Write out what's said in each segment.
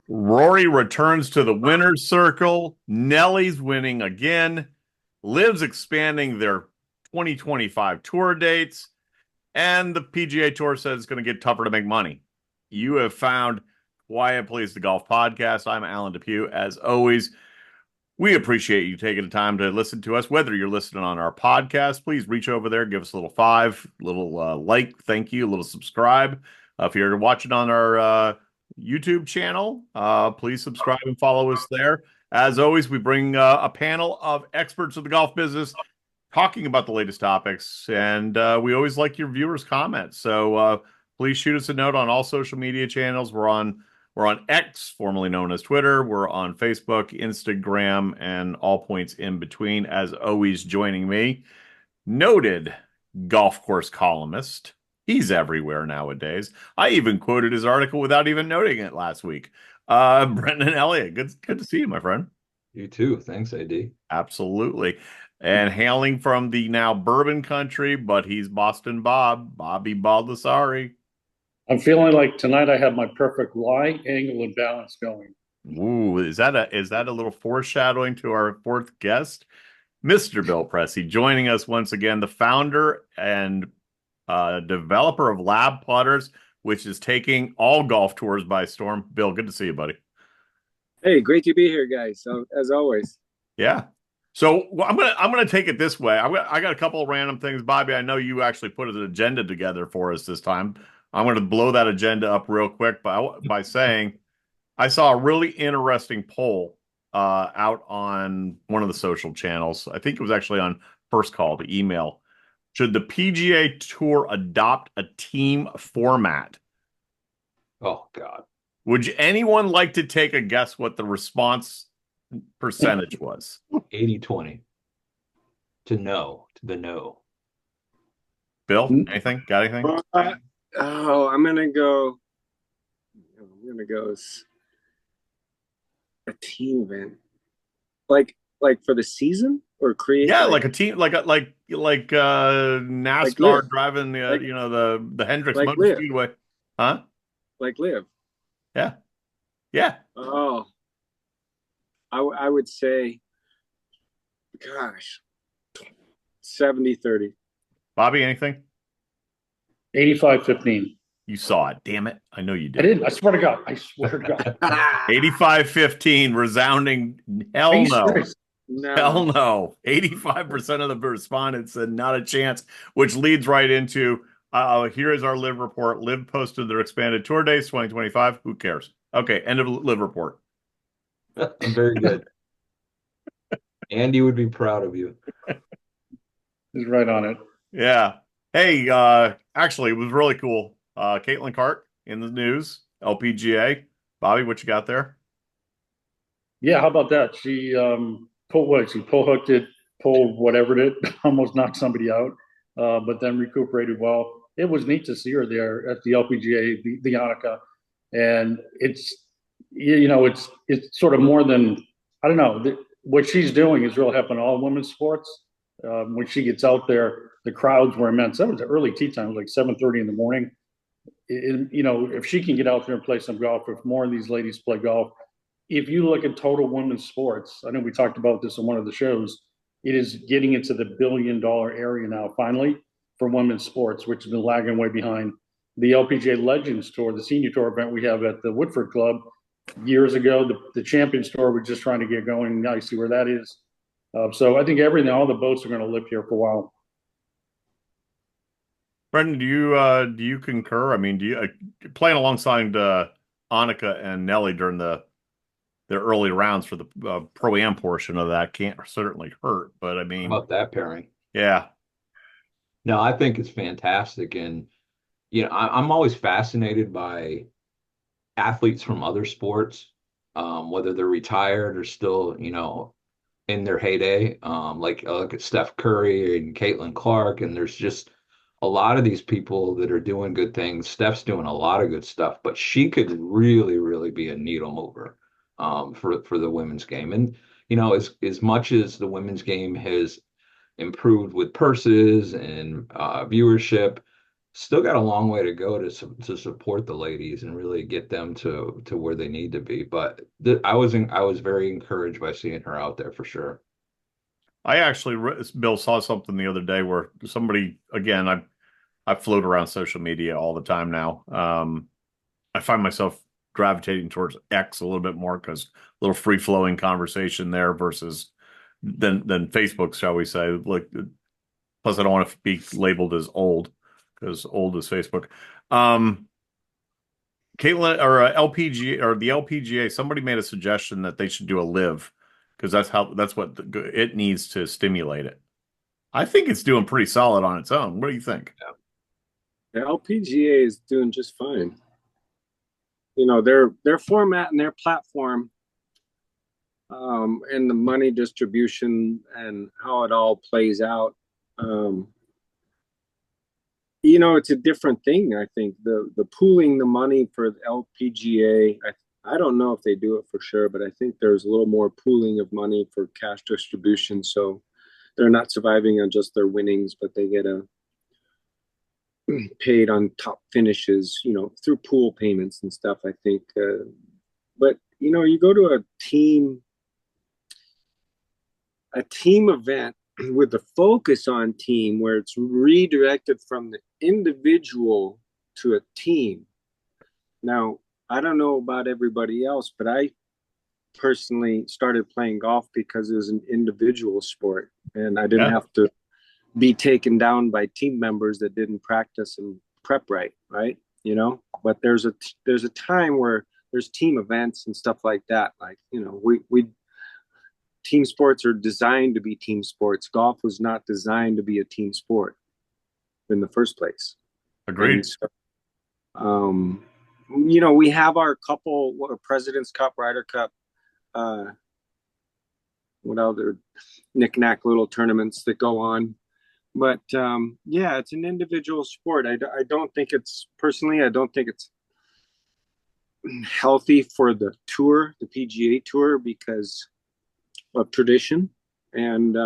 Rory returns to the winner's circle. Nelly's winning again. Liv's expanding their 2025 tour dates. And the PGA Tour says it's going to get tougher to make money. You have found Quiet Please the Golf Podcast. I'm Alan Depew. As always, we appreciate you taking the time to listen to us. Whether you're listening on our podcast, please reach over there, give us a little like, thank you, a little subscribe. If you're watching on our YouTube channel, please subscribe and follow us there. As always, we bring a panel of experts of the golf business talking about the latest topics, and we always like your viewers' comments. So please shoot us a note on all social media channels. We're on X, formerly known as Twitter. We're on Facebook, Instagram, and all points in between. As always, joining me, noted golf course columnist. He's everywhere nowadays. I even quoted his article without even noting it last week. Brendan Elliott, good to see you, my friend. You too. Thanks, AD. Absolutely. And hailing from the now bourbon country, but he's Boston Bobby Baldessari. I'm feeling like tonight I have my perfect lie, angle, and balance going. Ooh, is that a little foreshadowing to our fourth guest, Mr. Bill Presse, joining us once again, the founder and developer of L.A.B putters, which is taking all golf tours by storm. Bill, good to see you, buddy. Hey, great to be here, guys. So as always. Yeah. So I'm gonna take it this way. I got a couple of random things, Bobby. I know you actually put an agenda together for us this time. I'm going to blow that agenda up real quick by saying I saw a really interesting poll out on one of the social channels. I think it was actually on First Call, the email. Should the PGA Tour adopt a team format? Oh, God. Would anyone like to take a guess what the response percentage was? 80-20. To the no. Bill, anything? Got anything? I'm gonna go a team event, like for the season or create. Yeah, like a team, like NASCAR like driving the Hendricks like Motor Liv. Speedway, huh? Like Liv. Yeah, yeah. Oh, I would say, gosh, 70-30. Bobby, anything? 85-15. You saw it. Damn it. I know you did. I didn't. I swear to God. I swear to God. 85-15, resounding hell no. No. Hell no. 85% of the respondents said not a chance, which leads right into here is our Live report. Live posted their expanded tour dates 2025. Who cares? Okay, end of Live report. Very good. Andy would be proud of you. He's right on it. Yeah. Hey, actually, it was really cool. Caitlin Clark in the news, LPGA. Bobby, what you got there? Yeah, how about that? She pull hooked it, pulled whatever it did, almost knocked somebody out, but then recuperated well. It was neat to see her there at the LPGA, the Annika, and it's sort of more than, I don't know, what she's doing is really helping all women's sports. When she gets out there, the crowds were immense. That was the early tee time, like 7:30 in the morning. If she can get out there and play some golf, if more of these ladies play golf, if you look at total women's sports, I know we talked about this on one of the shows, it is getting into the billion-dollar area now, finally, for women's sports, which has been lagging way behind. The LPGA Legends Tour, the senior tour event we have at the Woodford Club, years ago, the Champions Tour was just trying to get going. Now you see where that is. So I think all the boats are going to live here for a while. Brendan, do you concur? I mean, do you playing alongside Annika and Nelly during their early rounds for the pro-am portion of that can't certainly hurt, but I mean, How about that pairing? Yeah. No, I think it's fantastic, and I'm always fascinated by athletes from other sports, whether they're retired or still, in their heyday. Like look at Steph Curry and Caitlin Clark, and there's just a lot of these people that are doing good things. Steph's doing a lot of good stuff, but she could really, really be a needle mover for the women's game. And as much as the women's game has improved with purses and viewership, still got a long way to go to support the ladies and really get them to where they need to be. But I was very encouraged by seeing her out there for sure. I actually, Bill, saw something the other day where somebody, again, I float around social media all the time now. I find myself gravitating towards X a little bit more because a little free flowing conversation there versus than Facebook, shall we say? Like, plus I don't want to be labeled as old because old is Facebook. Caitlin or LPG or the LPGA, somebody made a suggestion that they should do a live because that's what it needs to stimulate it. I think it's doing pretty solid on its own. What do you think? The LPGA is doing just fine. You know, their format and their platform, and the money distribution and how it all plays out. You know, it's a different thing. I think the pooling the money for the LPGA. I don't know if they do it for sure, but I think there's a little more pooling of money for cash distribution. So they're not surviving on just their winnings, but they get paid on top finishes, you know, through pool payments and stuff, I think. But, you know, you go to a team event with the focus on team where it's redirected from the individual to a team. Now, I don't know about everybody else, but I personally started playing golf because it was an individual sport and I didn't have to be taken down by team members that didn't practice and prep right, you know. But there's a time where there's team events and stuff like that. Like, you know, we team sports are designed to be team sports. Golf was not designed to be a team sport in the first place. Agreed. So, you know, we have our couple President's Cup, Ryder Cup, what other knick-knack little tournaments that go on. But yeah, it's an individual sport. I don't think it's healthy for the tour, the PGA Tour, because of tradition and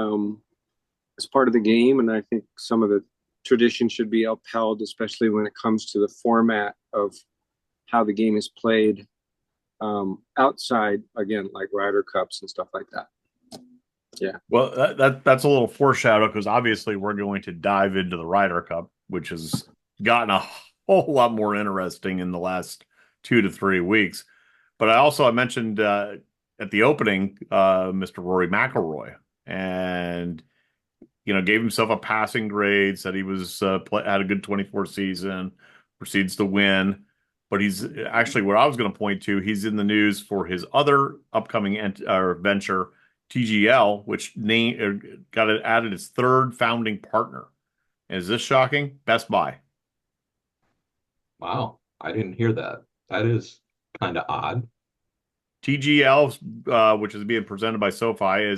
it's part of the game. And I think some of the tradition should be upheld, especially when it comes to the format of how the game is played outside, again, like Ryder Cups and stuff like that. Yeah. Well, that's a little foreshadow because obviously we're going to dive into the Ryder Cup, which has gotten a whole lot more interesting in the last 2 to 3 weeks. But I mentioned at the opening, Mr. Rory McIlroy, and you know, gave himself a passing grade, said he was had a good 24 season, proceeds to win. But he's actually, what I was going to point to, he's in the news for his other upcoming venture, TGL, which got it added its third founding partner. Is this shocking? Best Buy. Wow, I didn't hear that. That is kind of odd. TGL, which is being presented by SoFi,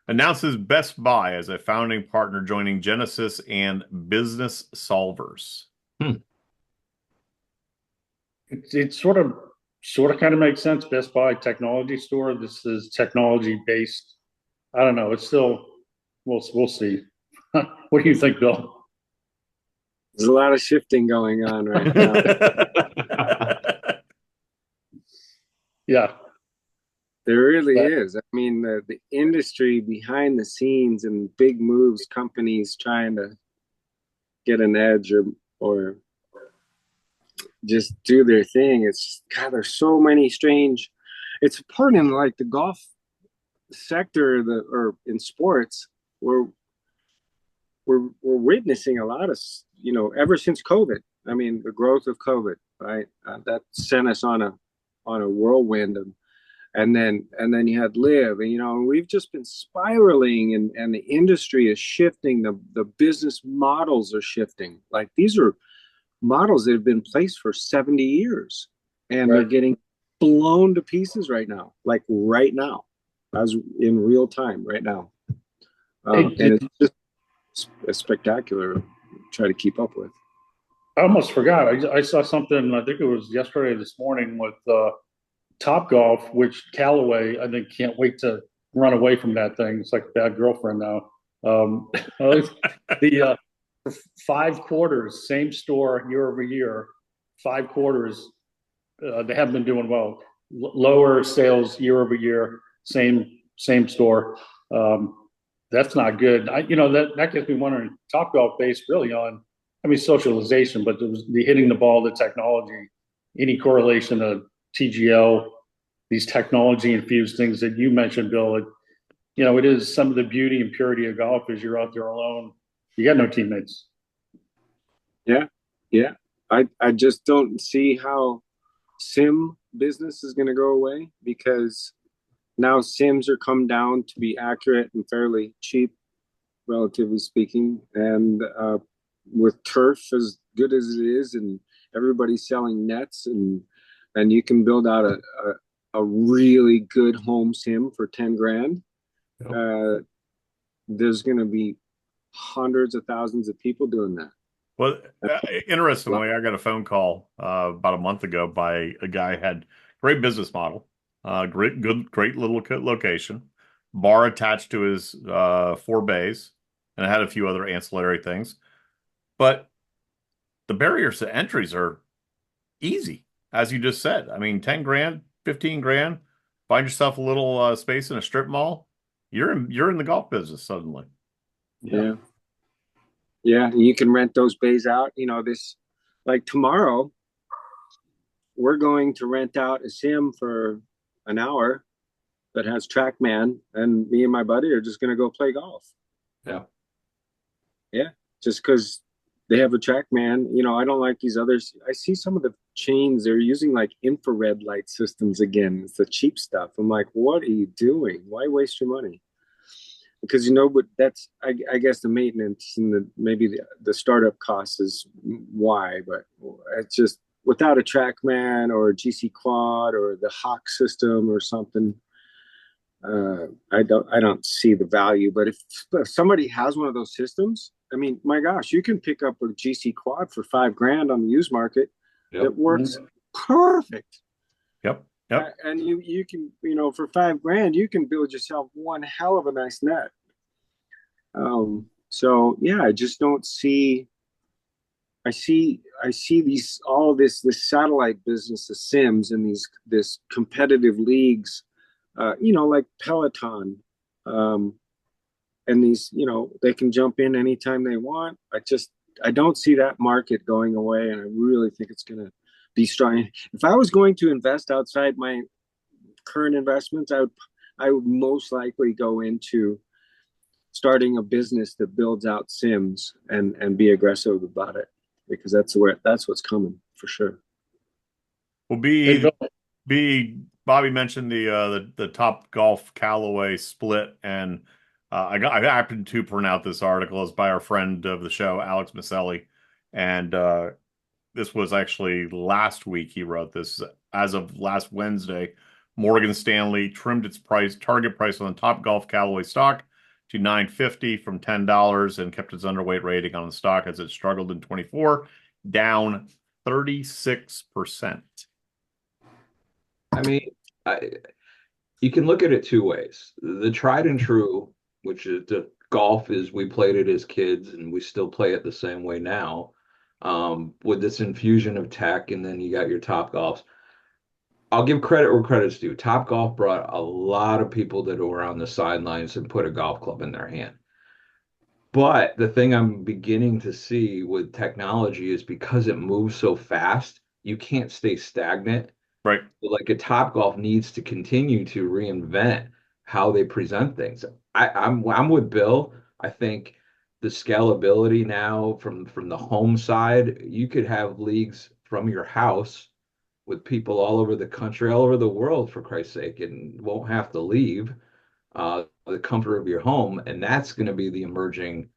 announces Best Buy as a founding partner, joining Genesis and Business Solvers. It sort of kind of makes sense. Best Buy technology store. This is technology based. I don't know. It's still we'll see. What do you think, Bill? There's a lot of shifting going on right now. Yeah. There really is. I mean, the industry behind the scenes and big moves, companies trying to get an edge or just do their thing. It's God, there's so many strange. It's important in like the golf sector, or in sports, we're witnessing a lot of, you know, ever since COVID. I mean, the growth of COVID, right? That sent us on a whirlwind of. And then you had L.A.B, and you know, we've just been spiraling, and the industry is shifting. The business models are shifting. Like, these are models that have been in place for 70 years, and they're getting blown to pieces right now. Like right now, as in real time, right now. And it's just a spectacular. Try to keep up with. I almost forgot. I saw something. I think it was yesterday, this morning, with Top Golf, which Callaway, I think, can't wait to run away from that thing. It's like a bad girlfriend now. 5 quarters, same store year over year, 5 quarters, they haven't been doing well. Lower sales year over year, same store. That's not good. That gets me wondering. Topgolf based really on, socialization, but the hitting the ball, the technology, any correlation to TGL, these technology infused things that you mentioned, Bill. It is some of the beauty and purity of golf is you're out there alone. You got no teammates. Yeah, yeah. I just don't see how sim business is going to go away, because now sims are come down to be accurate and fairly cheap, relatively speaking. And with turf as good as it is, and everybody's selling nets, and you can build out a really good home sim for 10 grand. There's going to be hundreds of thousands of people doing that. Well, interestingly, I got a phone call about a month ago by a guy who had great business model, great little location, bar attached to his 4 bays, and it had a few other ancillary things. But the barriers to entries are easy, as you just said. 10 grand, 15 grand, find yourself a little space in a strip mall, you're in the golf business suddenly. Yeah. Yeah, and you can rent those bays out. Like tomorrow, we're going to rent out a sim for an hour that has TrackMan, and me and my buddy are just going to go play golf. Yeah. Yeah, just because they have a TrackMan. I don't like these others. I see some of the chains, they're using like infrared light systems again. It's the cheap stuff. I'm like, what are you doing? Why waste your money? Because but that's I guess the maintenance and maybe the startup cost is why, but it's just without a TrackMan or a GC Quad or the Hawk system or something, I don't see the value. But if somebody has one of those systems, my gosh, you can pick up a GC Quad for 5 grand on the used market. Yep. That works perfect. Yep. And you can, for 5 grand, you can build yourself one hell of a nice net. So yeah, I just don't see. I see all this satellite business, the sims, and this competitive leagues, like Peloton, and these, they can jump in anytime they want. I don't see that market going away, and I really think it's going to be strong. If I was going to invest outside my current investments, I would most likely go into starting a business that builds out sims and be aggressive about it, because that's what's coming for sure. Well, Bobby mentioned the Top Golf Callaway split, and I happened to print out this article. It's by our friend of the show, Alex Maselli, and this was actually last week. He wrote this. As of last Wednesday, Morgan Stanley trimmed its target price on the Top Golf Callaway stock to $9.50 from $10, and kept its underweight rating on the stock as it struggled in 24, down 36%. You can look at it 2 ways. The tried and true, which is the golf, is we played it as kids and we still play it the same way now, with this infusion of tech, and then you got your Top Golfs. I'll give credit where credit's due. Top Golf brought a lot of people that were on the sidelines and put a golf club in their hand. But the thing I'm beginning to see with technology is, because it moves so fast, you can't stay stagnant. Right. Like a Top Golf needs to continue to reinvent how they present things. I'm with Bill. I think the scalability now from the home side, you could have leagues from your house with people all over the country, all over the world, for Christ's sake, and won't have to leave the comfort of your home. And that's going to be the emerging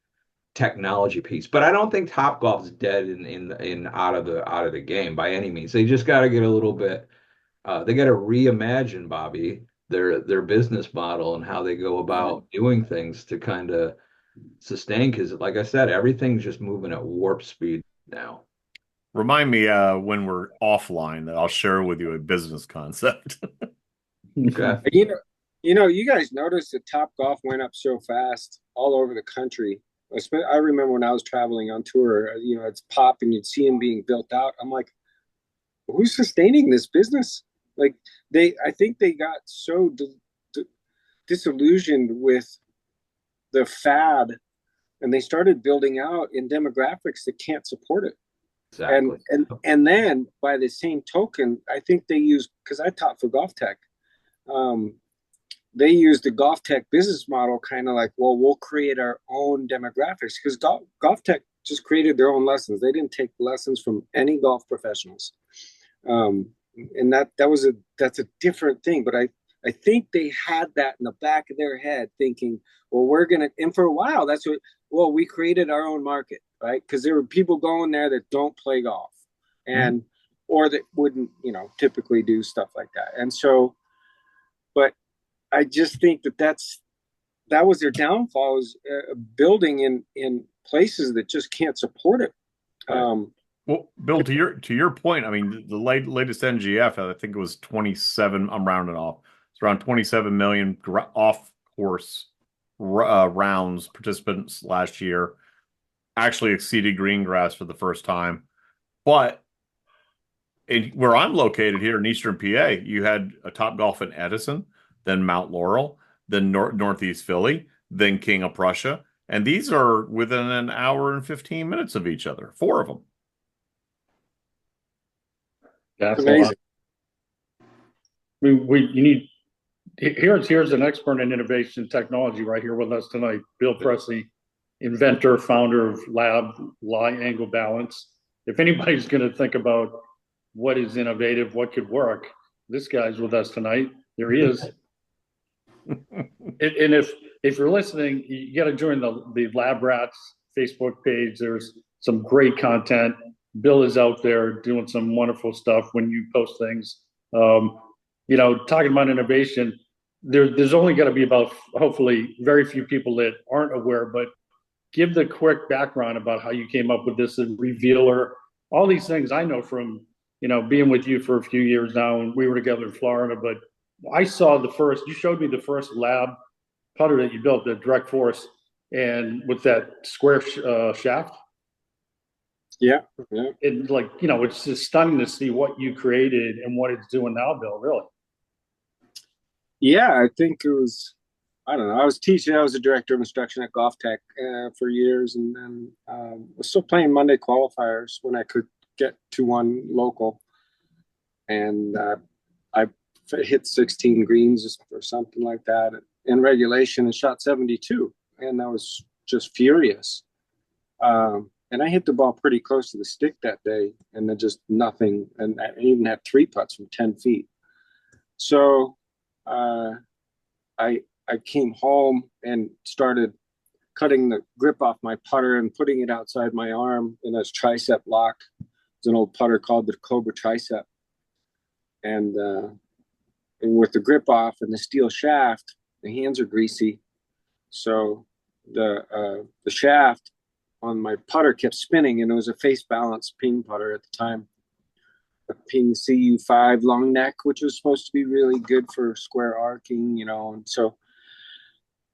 technology piece. But I don't think Top Golf's dead in out of the game by any means. They just got to get a little bit. They got to reimagine, Bobby, their business model and how they go about doing things to kind of sustain. Because, like I said, everything's just moving at warp speed now. Remind me when we're offline that I'll share with you a business concept. Okay. You guys noticed that Top Golf went up so fast all over the country. I remember when I was traveling on tour, it's pop and you'd see them being built out. I'm like, who's sustaining this business? Like I think they got so disillusioned with the fad, and they started building out in demographics that can't support it. Exactly. And then by the same token, I think they use, because I taught for Golf Tech, they use the Golf Tech business model kind of like, well, we'll create our own demographics, because Golf Tech just created their own lessons. They didn't take lessons from any golf professionals. And that's a different thing. But I think they had that in the back of their head thinking, well, and for a while, we created our own market, right? Because there were people going there that don't play golf or that wouldn't, typically do stuff like that. And so, but I just think that was their downfall, is building in places that just can't support it. Well, Bill, to your point, I mean, the latest NGF, I think it was 27. I'm rounding off. It's around 27 million off course rounds participants last year. Actually exceeded green grass for the first time. But where I'm located here in Eastern PA, you had a Top Golf in Edison, then Mount Laurel, then Northeast Philly, then King of Prussia, and these are within an hour and 15 minutes of each other. 4 of them. That's amazing. Here's an expert in innovation technology right here with us tonight. Bill Presse, inventor, founder of L.A.B, Lie Angle Balance. If anybody's going to think about what is innovative, what could work, this guy's with us tonight. There he is. And if you're listening, you got to join the Lab Rats Facebook page. There's some great content. Bill is out there doing some wonderful stuff when you post things. Talking about innovation, there's only got to be about, hopefully, very few people that aren't aware, but give the quick background about how you came up with this and Revealer, all these things I know from, being with you for a few years now, and we were together in Florida, but I saw you showed me the first L.A.B putter that you built, the direct force, and with that square shaft. Yeah. It's it's just stunning to see what you created and what it's doing now, Bill, really. Yeah, I think it was, I don't know. I was a director of instruction at Golf Tech for years, and then was still playing Monday qualifiers when I could get to one local. And I hit 16 greens or something like that in regulation and shot 72. And I was just furious. And I hit the ball pretty close to the stick that day, and then just nothing. And I even had 3 putts from 10 feet. So I came home and started cutting the grip off my putter and putting it outside my arm in a tricep lock. It's an old putter called the Cobra Tricep. And with the grip off and the steel shaft, the hands are greasy. So the shaft on my putter kept spinning, and it was a face balance ping putter at the time. A ping CU5 long neck, which was supposed to be really good for square arcing, and so,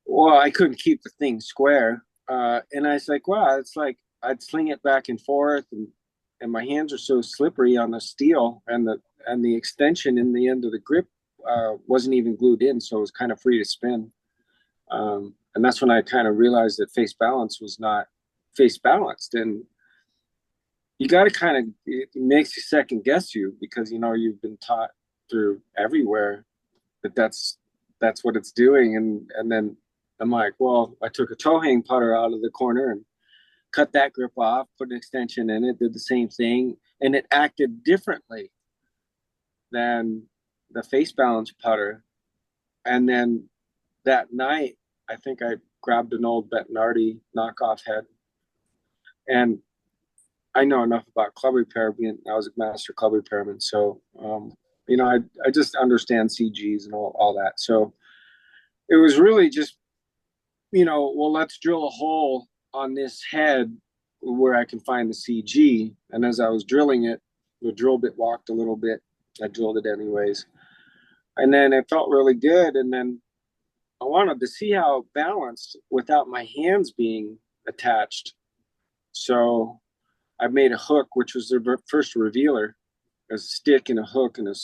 well, I couldn't keep the thing square. And I was like, wow, it's like I'd sling it back and forth, and my hands are so slippery on the steel, and the extension in the end of the grip wasn't even glued in, so it was kind of free to spin. And that's when I kind of realized that face balance was not face balanced. And you got to it makes you second guess you, because, you've been taught through everywhere that's what it's doing. And then I'm like, well, I took a toe hang putter out of the corner and cut that grip off, put an extension in it, did the same thing. And it acted differently than the face balance putter. And then that night, I think I grabbed an old Bettinardi knockoff head. And I know enough about club repair, being I was a master club repairman. So, I just understand CGs and all that. So it was really just, well, let's drill a hole on this head where I can find the CG. And as I was drilling it, the drill bit walked a little bit. I drilled it anyways. And then it felt really good. And then I wanted to see how it balanced without my hands being attached. So I made a hook, which was the first revealer, a stick and a hook and a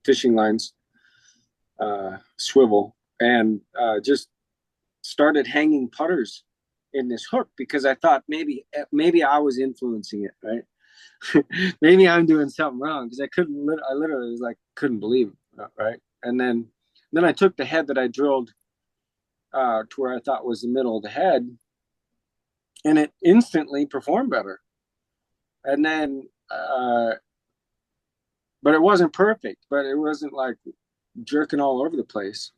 fishing lines, swivel, and just started hanging putters in this hook because I thought maybe I was influencing it, right? Maybe I'm doing something wrong because I literally was like couldn't believe it, right? And then I took the head that I drilled to where I thought was the middle of the head, and it instantly performed better. And then but it wasn't perfect, but it wasn't like jerking all over the place.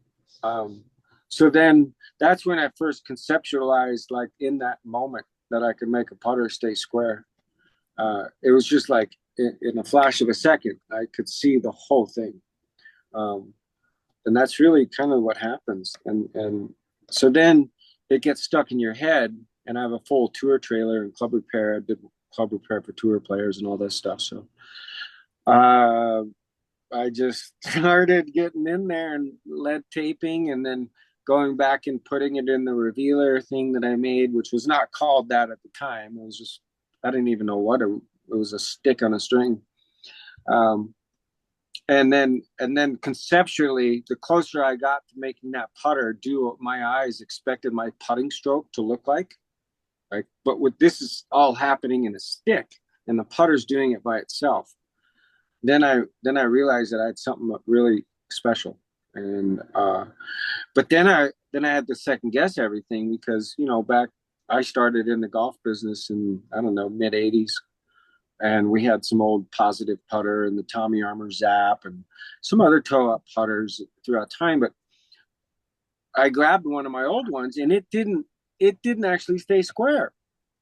So then that's when I first conceptualized, like in that moment, that I could make a putter stay square. It was just like in a flash of a second, I could see the whole thing. And that's really kind of what happens. And so then it gets stuck in your head, and I have a full tour trailer and club repair. I did club repair for tour players and all this stuff. So I just started getting in there and lead taping, and then going back and putting it in the revealer thing that I made, which was not called that at the time. It was just, I didn't even know what it was, a stick on a string. And then conceptually, the closer I got to making that putter do what my eyes expected my putting stroke to look like, right? But with this is all happening in a stick, and the putter's doing it by itself. Then I realized that I had something really special, and but then I had to second guess everything because back I started in the golf business in I don't know mid '80s, and we had some old Positive putter and the Tommy Armour Zap and some other toe up putters throughout time, but I grabbed one of my old ones and it didn't actually stay square,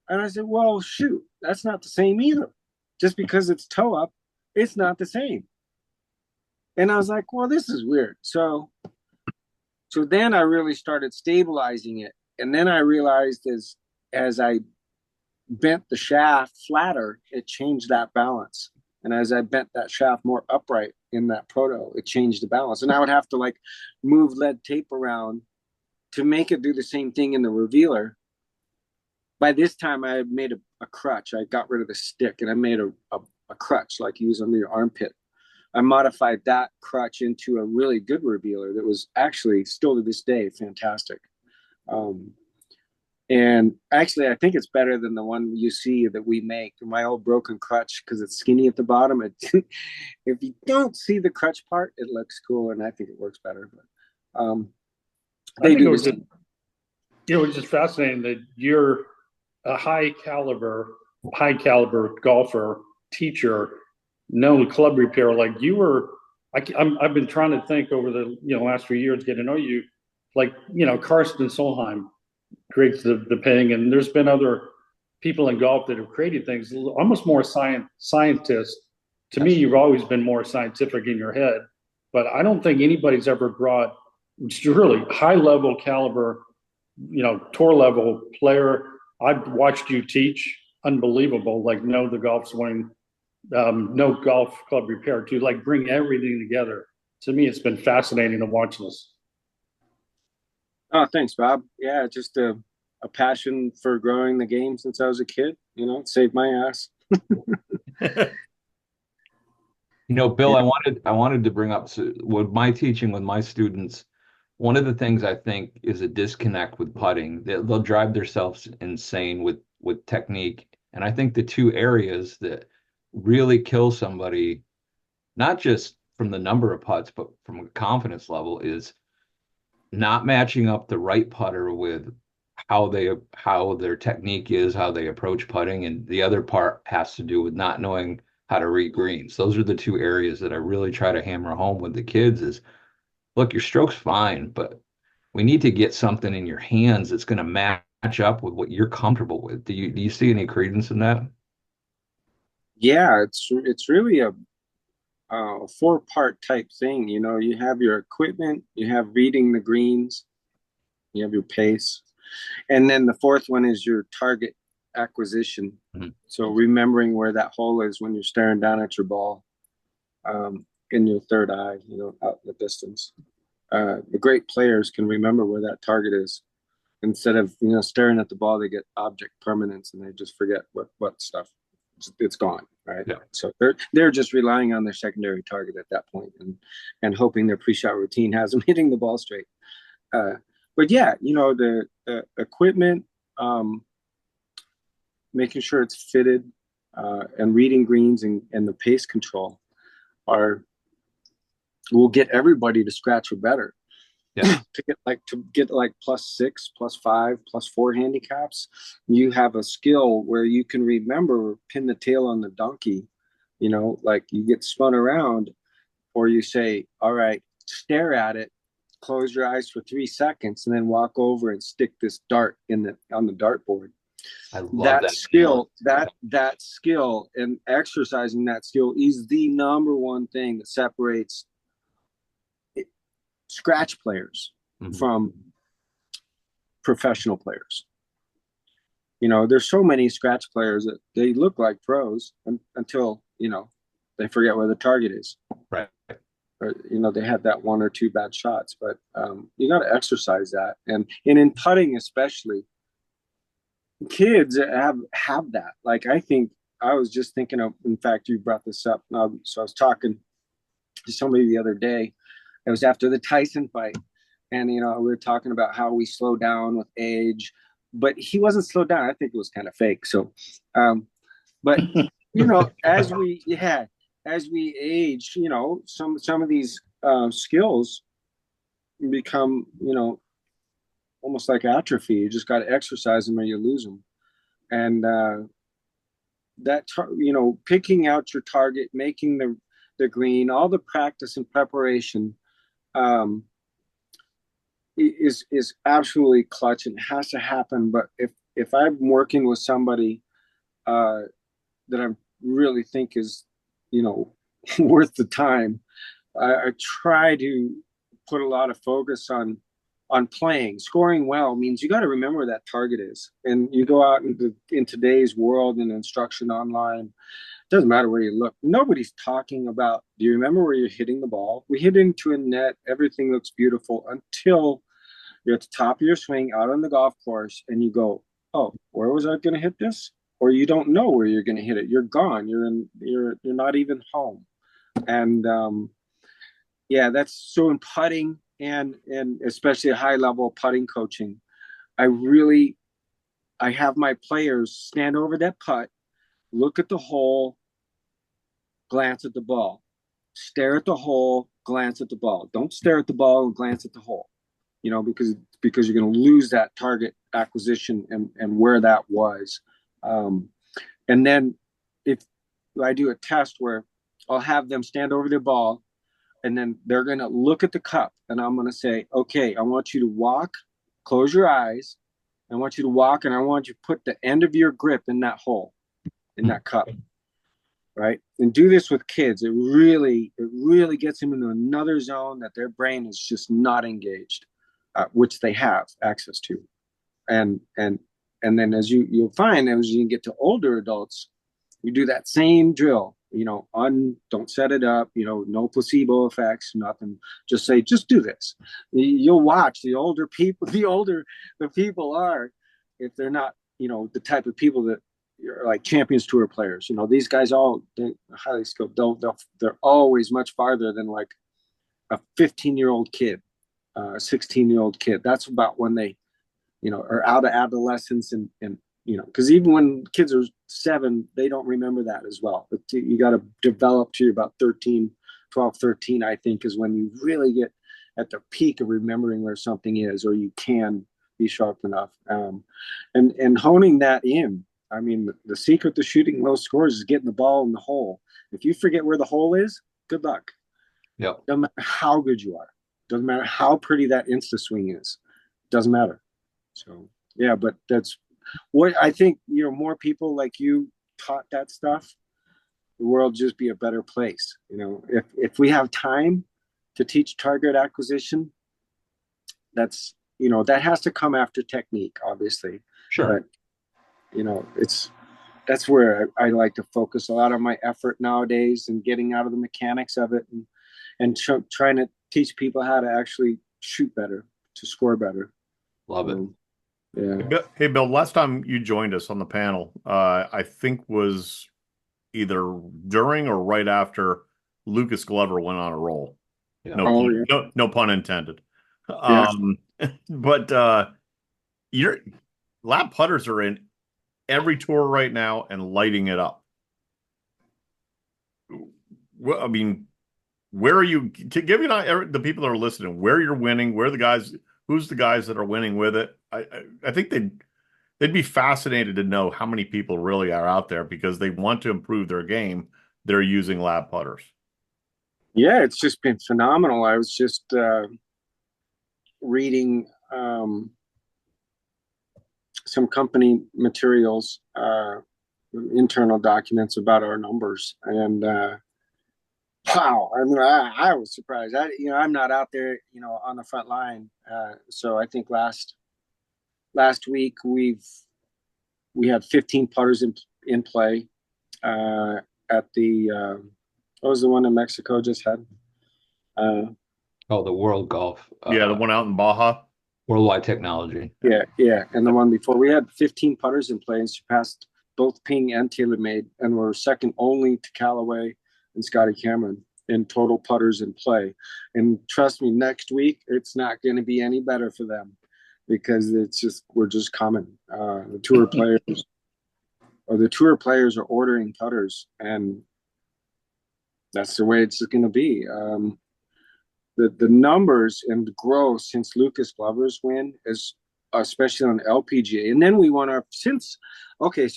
and I said, well, shoot, that's not the same either. Just because it's toe up, it's not the same. And I was like, well, this is weird. So then I really started stabilizing it. And then I realized as I bent the shaft flatter, it changed that balance. And as I bent that shaft more upright in that proto, it changed the balance. And I would have to like move lead tape around to make it do the same thing in the revealer. By this time, I had made a crutch. I got rid of the stick and I made a crutch like you use under your armpit. I modified that crutch into a really good revealer that was actually still to this day fantastic. And actually, I think it's better than the one you see that we make, my old broken crutch, because it's skinny at the bottom. If you don't see the crutch part, it looks cool, and I think it works better. But they do. It was just fascinating that you're a high caliber golfer, teacher, known club repair. Like you were, I've been trying to think over the last few years, get to know you. Like Karsten Solheim creates the ping, and there's been other people in golf that have created things almost more scientist. To me, you've always been more scientific in your head, but I don't think anybody's ever brought really high level caliber, tour level player. I've watched you teach, unbelievable. Like know the golf swing, no golf club repair, to like bring everything together. To me, it's been fascinating to watch this. Oh, thanks, Bob. Yeah, just a passion for growing the game since I was a kid. It saved my ass. Bill, I wanted to bring up with my teaching with my students. One of the things I think is a disconnect with putting. They'll drive themselves insane with technique, and I think the two areas that really kill somebody, not just from the number of putts, but from a confidence level, is not matching up the right putter with how their technique is, how they approach putting, and the other part has to do with not knowing how to read greens. Those are the two areas that I really try to hammer home with the kids is, look, your stroke's fine, but we need to get something in your hands that's going to match up with what you're comfortable with. Do you see any credence in that? Yeah, it's really a 4-part type thing. You have your equipment, you have reading the greens, you have your pace, and then the fourth one is your target acquisition. Mm-hmm. So remembering where that hole is when you're staring down at your ball, in your third eye, out in the distance. The great players can remember where that target is, instead of staring at the ball, they get object permanence and they just forget what stuff. It's gone, right? Yeah. So they're just relying on their secondary target at that point and hoping their pre-shot routine has them hitting the ball straight. But yeah, the equipment, making sure it's fitted, and reading greens and the pace control will get everybody to scratch or better. Yeah. to get like +6, +5, +4 handicaps, you have a skill where you can remember pin the tail on the donkey, like you get spun around, or you say, all right, stare at it, close your eyes for 3 seconds, and then walk over and stick this dart on the dartboard. I love that skill. That skill and exercising that skill is the number one thing that separates scratch players from professional players. There's so many scratch players that they look like pros until they forget where the target is. Right. Or, they had that 1 or 2 bad shots, but you got to exercise that. And in putting, especially, kids have that. Like, I think I was just thinking of, in fact, you brought this up. So I was talking to somebody the other day. It was after the Tyson fight. And, we were talking about how we slow down with age, but he wasn't slowed down. I think it was kind of fake. So, but, as we age, some of these skills become, almost like atrophy. You just got to exercise them or you lose them. And picking out your target, making the green, all the practice and preparation is absolutely clutch and has to happen. But if I'm working with somebody that I really think is worth the time, I try to put a lot of focus on playing. Scoring well means you got to remember where that target is. And you go out in today's world and instruction online, it doesn't matter where you look. Nobody's talking about, do you remember where you're hitting the ball? We hit into a net. Everything looks beautiful until you're at the top of your swing out on the golf course and you go, oh, where was I going to hit this? Or you don't know where you're going to hit it. You're gone. You're not even home. And that's so in putting and especially a high level putting coaching. I have my players stand over that putt, look at the hole, glance at the ball, stare at the hole, glance at the ball. Don't stare at the ball and glance at the hole, because you're going to lose that target acquisition and where that was. And then if I do a test where I'll have them stand over their ball and then they're going to look at the cup and I'm going to say, okay, I want you to walk, close your eyes. I want you to walk and I want you to put the end of your grip in that hole, in that cup. Right. And do this with kids. It really gets them into another zone that their brain is just not engaged, which they have access to. And then as you'll find, as you get to older adults, you do that same drill, don't set it up, no placebo effects, nothing. Just say, just do this. You'll watch the older the people are, if they're not, the type of people that you're like Champions Tour players, these guys they're highly skilled. They're always much farther than like a 15-year-old kid, a 16-year-old kid. That's about when they, are out of adolescence and because even when kids are 7, they don't remember that as well. But you got to develop to about 12, 13, I think, is when you really get at the peak of remembering where something is, or you can be sharp enough. And honing that in. I mean, the secret to shooting low scores is getting the ball in the hole. If you forget where the hole is, good luck. Yep. Doesn't matter how good you are. Doesn't matter how pretty that insta swing is. Doesn't matter. So, yeah, but that's what I think, more people like you taught that stuff, the world just be a better place. If we have time to teach target acquisition, that's, that has to come after technique, obviously. Sure. But, that's where I like to focus a lot of my effort nowadays and getting out of the mechanics of it and trying to teach people how to actually shoot better, to score better. Love it. Yeah. Hey, Bill, last time you joined us on the panel, I think was either during or right after Lucas Glover went on a roll. Yeah. No Oh pun, yeah. no pun intended. Yeah. Um, but your lab putters are in every tour right now and lighting it up. Well, I mean, where are you? Give me the people that are listening where you're winning, where the guys, who's the guys that are winning with it. I think they'd be fascinated to know how many people really are out there because they want to improve their game. They're using lab putters. Yeah, it's just been phenomenal. I was just reading some company materials, internal documents about our numbers, and wow, I mean, I was surprised. I'm not out there, on the front line. So I think last week we had 15 putters in play at the what was the one in Mexico just had? Oh, the World Golf, Yeah, the one out in Baja. Worldwide Technology. Yeah, and the one before we had 15 putters in play and surpassed both Ping and TaylorMade, and were second only to Callaway and Scotty Cameron in total putters in play. And trust me, next week it's not going to be any better for them because we're just coming. The tour players are ordering putters, and that's the way it's going to be. The numbers and the growth since Lucas Glover's win is especially on LPGA, and then we won our so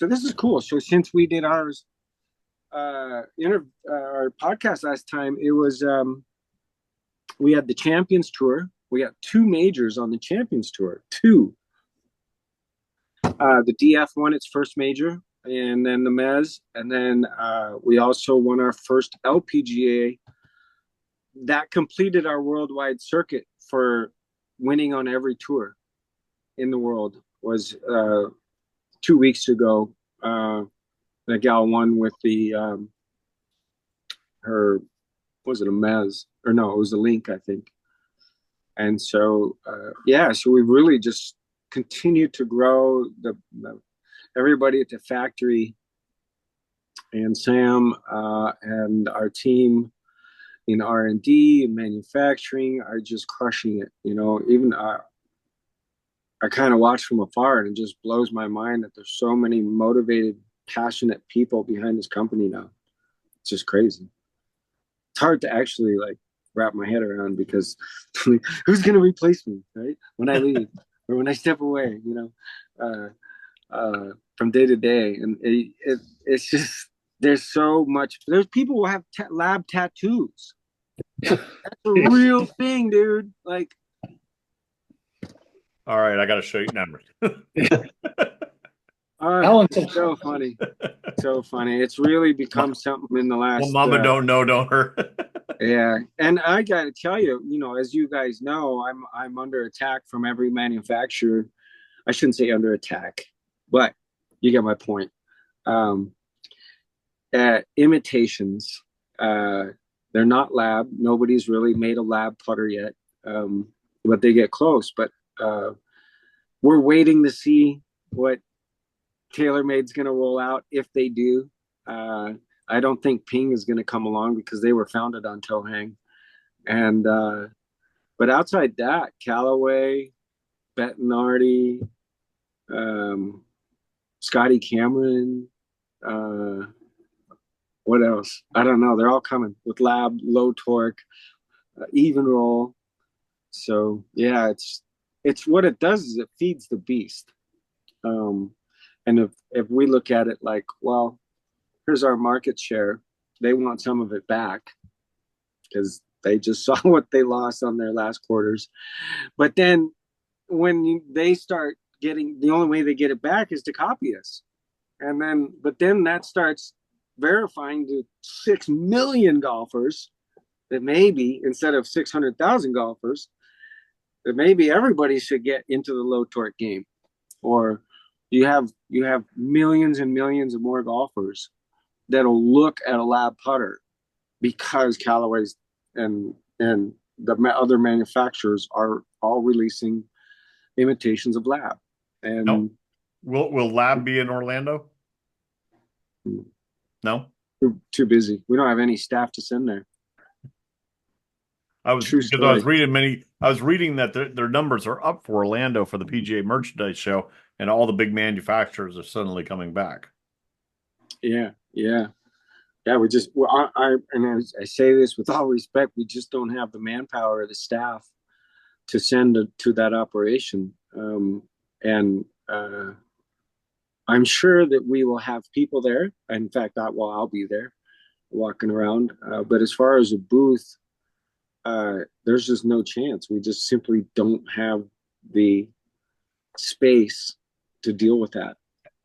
this is cool. So since we did our podcast last time, it was we had the Champions Tour. We got 2 majors on the Champions Tour. 2. The DF won its first major, and then the Mez, and then we also won our first LPGA. That completed our worldwide circuit for winning on every tour in the world. Was 2 weeks ago. The gal won with the her, was it a Mez, or no, it was a Link, I think. And so so we really just continued to grow the everybody at the factory, and Sam and our team in R&D and manufacturing are just crushing it. Even I kind of watch from afar, and it just blows my mind that there's so many motivated, passionate people behind this company now. It's just crazy. It's hard to actually wrap my head around, because who's going to replace me, right? When I leave or when I step away, from day to day. And it's just, there's so much. There's people who have lab tattoos. That's a real thing, dude. All right, I got to show you numbers. It's so funny. So funny. It's really become something in the last. Well, Mama don't know, don't hurt. Yeah, and I got to tell you, as you guys know, I'm under attack from every manufacturer. I shouldn't say under attack, but you get my point. Imitations, they're not lab. Nobody's really made a lab putter yet, but they get close. But we're waiting to see what TaylorMade's going to roll out, if they do. I don't think Ping is going to come along because they were founded on toe hang. And but outside that, Callaway, Bettinardi, Scotty Cameron, what else? I don't know. They're all coming with lab, low torque, even roll. So yeah, it's what it does is it feeds the beast. And if we look at it like, well, here's our market share, they want some of it back because they just saw what they lost on their last quarters. But then when they start getting, the only way they get it back is to copy us. But then that starts verifying to 6 million golfers that maybe instead of 600,000 golfers, that maybe everybody should get into the low torque game. Or you have millions and millions of more golfers that'll look at a lab putter because Callaway's and the other manufacturers are all releasing imitations of lab. No. And Will Lab be in Orlando? No. too busy. We don't have any staff to send there. True Because I was story. reading that their numbers are up for Orlando for the PGA Merchandise Show, and all the big manufacturers are suddenly coming back. Yeah, yeah. Yeah, I say this with all respect, we just don't have the manpower or the staff to send to that operation. And I'm sure that we will have people there. In fact, I'll be there walking around. But as far as a booth, there's just no chance. We just simply don't have the space to deal with that.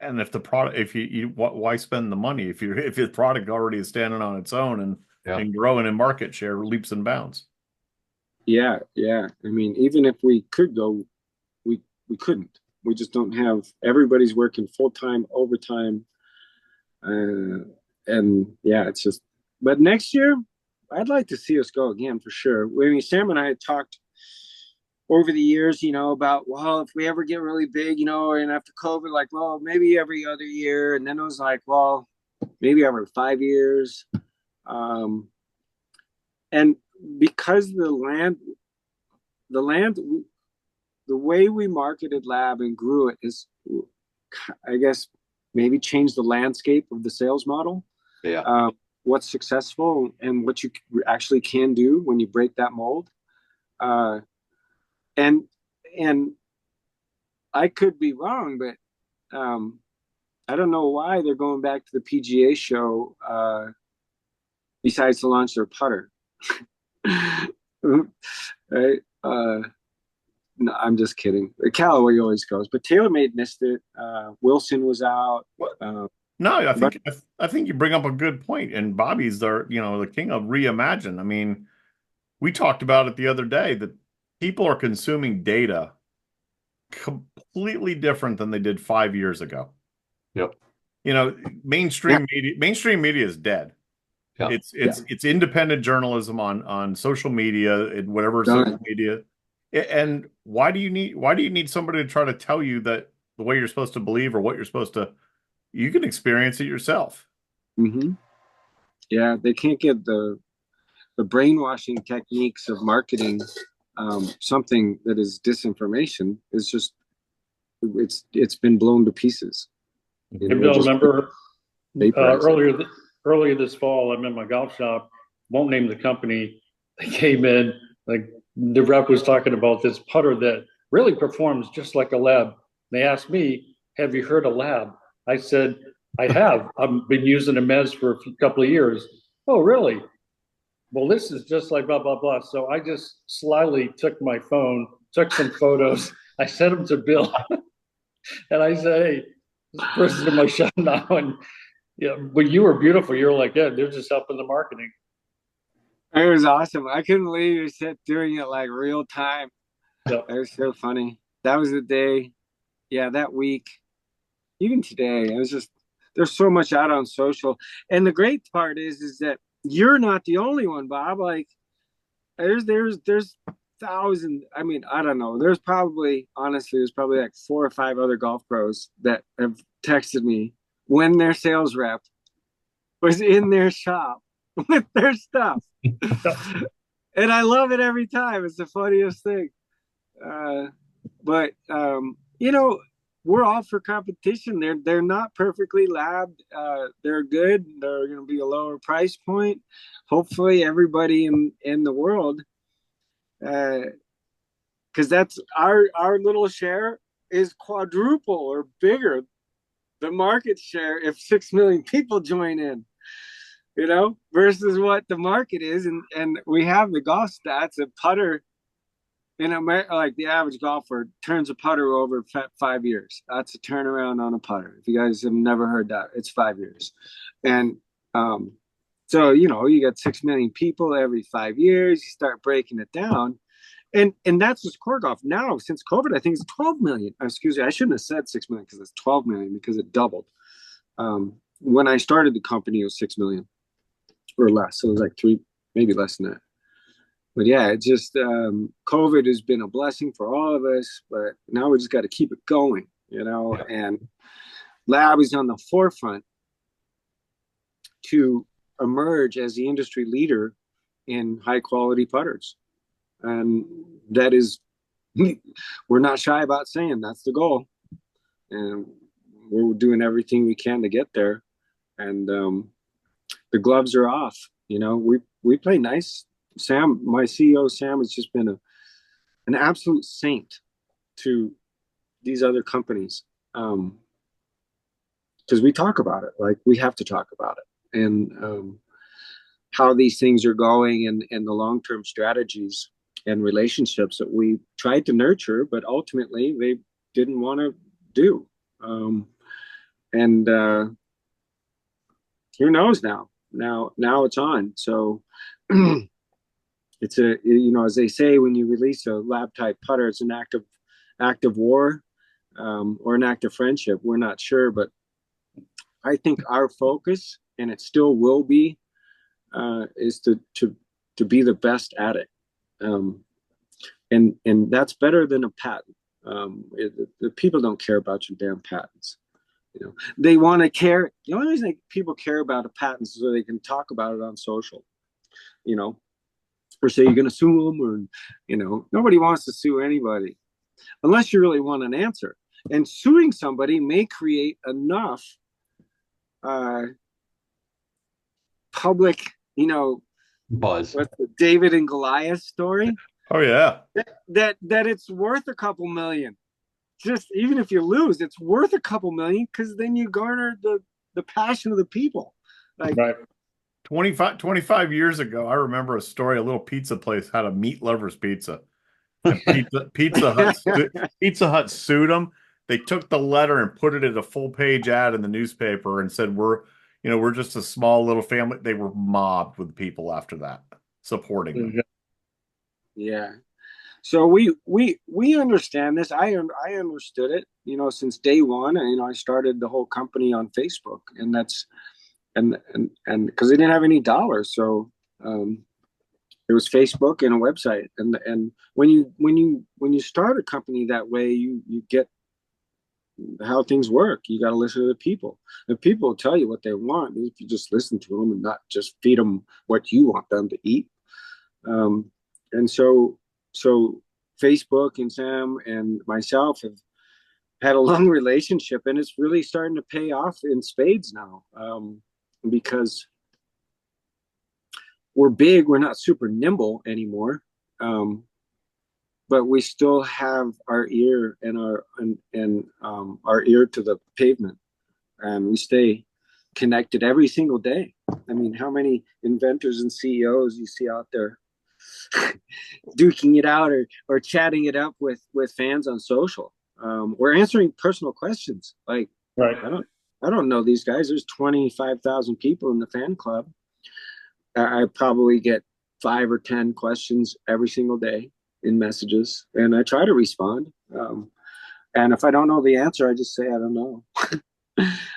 And if the product, if you why spend the money if the product already is standing on its own and growing in market share leaps and bounds? Yeah, yeah. I mean, even if we could go, we couldn't. We just don't have. Everybody's working full time, overtime, and yeah, it's just. But next year, I'd like to see us go again for sure. I mean, Sam and I had talked over the years, about, well, if we ever get really big, and after COVID, like, well, maybe every other year, and then it was like, well, maybe every 5 years, and because the land, the way we marketed Lab and grew it is, I guess, maybe changed the landscape of the sales model. Yeah. What's successful and what you actually can do when you break that mold. And I could be wrong, but I don't know why they're going back to the PGA show besides to launch their putter. Right? No, I'm just kidding. Callaway always goes, but TaylorMade missed it. Wilson was out. No, I think you bring up a good point, and Bobby's the king of reimagine. I mean, we talked about it the other day that people are consuming data completely different than they did 5 years ago. Yep. Mainstream media is dead. Yeah. It's independent journalism on social media and whatever social media. And why do you need somebody to try to tell you that the way you're supposed to believe or what you're supposed to? You can experience it yourself. Mm-hmm. Yeah, they can't get the brainwashing techniques of marketing. Something that is disinformation is just it's been blown to pieces. Hey, Bill, remember earlier this fall, I'm in my golf shop. Won't name the company. They came in, like the rep was talking about this putter that really performs just like a L.A.B. They asked me, "Have you heard of L.A.B?" I said, "I have. I've been using a Mez for a couple of years." "Oh, really? Well, this is just like blah, blah, blah." So I just slyly took my phone, took some photos. I sent them to Bill. And I said, "Hey, this person's in my shop now." And yeah, but you were beautiful. You were like, "Yeah, they're just helping the marketing." It was awesome. I couldn't believe you said doing it like real time. Yeah. It was so funny. That was the day. Yeah, that week. Even today, it was just, there's so much out on social. And the great part is that you're not the only one, Bob. Like there's thousands. I mean, I don't know. There's probably like 4 or 5 other golf pros that have texted me when their sales rep was in their shop with their stuff. And I love it every time. It's the funniest thing. But we're all for competition. They're not perfectly labbed. They're good. They're going to be a lower price point. Hopefully, everybody in the world, because that's our little share is quadruple or bigger the market share if 6 million people join in. Versus what the market is, and we have the golf stats. A putter in America, like the average golfer turns a putter over 5 years. That's a turnaround on a putter. If you guys have never heard that, it's 5 years. And so you got 6 million people every 5 years. You start breaking it down, and that's just core golf. Now since COVID, I think it's 12 million. Excuse me, I shouldn't have said 6 million because it's 12 million because it doubled. When I started the company, it was 6 million or less. So it was like 3, maybe less than that. But yeah, it just COVID has been a blessing for all of us. But now we just got to keep it going. and L.A.B is on the forefront to emerge as the industry leader in high quality putters. And that is, we're not shy about saying that's the goal. And we're doing everything we can to get there. And the gloves are off. We play nice. Sam, my CEO, Sam, has just been an absolute saint to these other companies. Because we talk about it, like we have to talk about it, and how these things are going, and the long-term strategies and relationships that we tried to nurture, but ultimately they didn't want to do. And who knows now? Now it's on. So it's as they say, when you release a L.A.B type putter, it's an act of war, or an act of friendship. We're not sure, but I think our focus, and it still will be, is to be the best at it. And that's better than a patent. The people don't care about your damn patents. They want to care. The only reason people care about a patent is so they can talk about it on social, or say you're going to sue them, or, nobody wants to sue anybody unless you really want an answer. And suing somebody may create enough public, buzz. what's the David and Goliath story? Oh yeah. That it's worth a couple million. Just even if you lose, it's worth a couple million, because then you garner the passion of the people. Like, Right. 25 years ago, I remember a story. A little pizza place had a meat lovers pizza, and Pizza Hut sued them. They took the letter and put it in a full-page ad in the newspaper and said, we're just a small little family. They were mobbed with people after that, supporting them. Yeah. So we understand this. I understood it, since day one. I started the whole company on Facebook, and that's and because they didn't have any dollars, so it was Facebook and a website. And when you start a company that way, you get how things work. You got to listen to the people. The people will tell you what they want if you just listen to them and not just feed them what you want them to eat. And so Facebook and Sam and myself have had a long relationship, and it's really starting to pay off in spades now, because we're big. We're not super nimble anymore, but we still have our ear and our ear to the pavement, and we stay connected every single day. I mean, how many inventors and CEOs you see out there duking it out or chatting it up with fans on social? We're answering personal questions. Like, Right. I don't know these guys. There's 25,000 people in the fan club. I probably get 5 or 10 questions every single day in messages, and I try to respond. And if I don't know the answer, I just say I don't know.